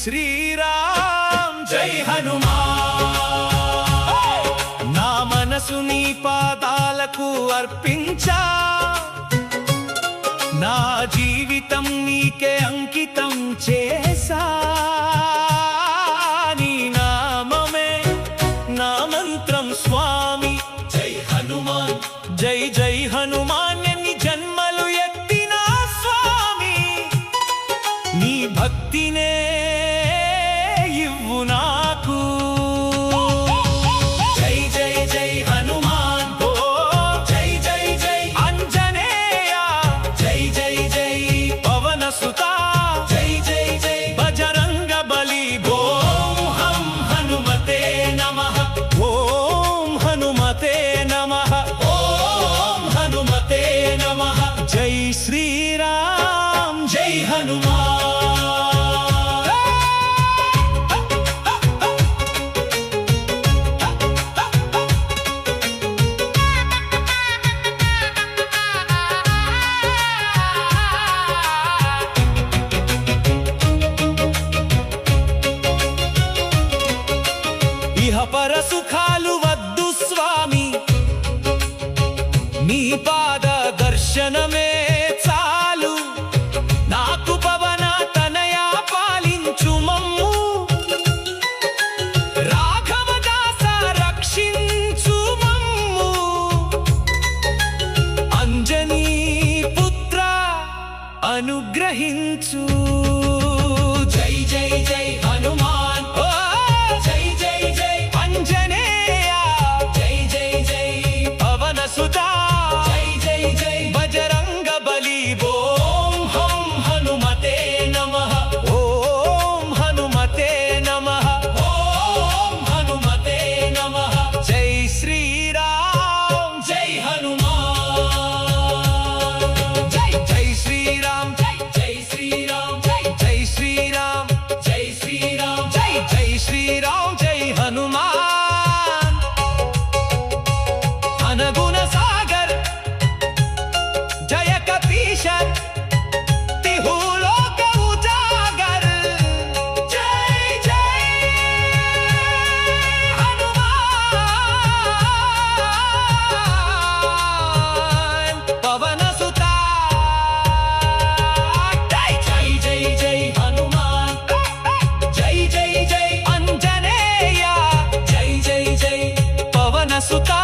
శ్రీరామ్ జై హనుమాన్ నా మనసు నీ పాదాలకు అర్పించా నా జీవితం నీకే అంకితం చేసా నీ నామమే నా మంత్రం స్వామి జై హనుమాన్ జై జై హనుమాన్ ఎన్ని జన్మలు ఎత్తినా స్వామి నీ భక్తినే ఇవ్వు నాకు జై జై జై హనుమాన్ ఓ జై జై జై అంజనేయ జై జై జై పవన సుతా జై జై జై బజరంగ బలి ఓం హం హనుమతే నమః ఓం హనుమతే నమః ఓం హనుమతే నమః జై శ్రీరామ్ జై హనుమాన్ ఇహపర సుఖాలు వద్దు స్వామి నీ పాద దర్శనమే చాలు నాకు పవన తనయా పాలించు మమ్ము రాఘవ దాస రక్షించు మమ్ము అంజనీ పుత్ర అనుగ్రహించు జై జై జై హనుమాన్ ఓ జై జై జై అంజనేయ జై జై జై పవన సుతా జై జై జై బజరంగ బలి ఓం హం హనుమతే నమః ఓం హనుమతే నమః ఓం హనుమతే నమః జై శ్రీరామ్ జై హనుమాన్ జై జై శ్రీరామ్ జై జై శ్రీరామ్ జై జై శ్రీరామ్ జై శ్రీరామ్ జై జై శ్రీరామ్ జై హనుమాన్ అనగుణ సాగర్ జయ కపీశర్ తిహులోక ఉజాగర్ జై జై హనుమాన్ పవన సుతా జై జై జై జై హనుమాన్ జై జై జై అంజనేయ జై జై జై పవన సుతా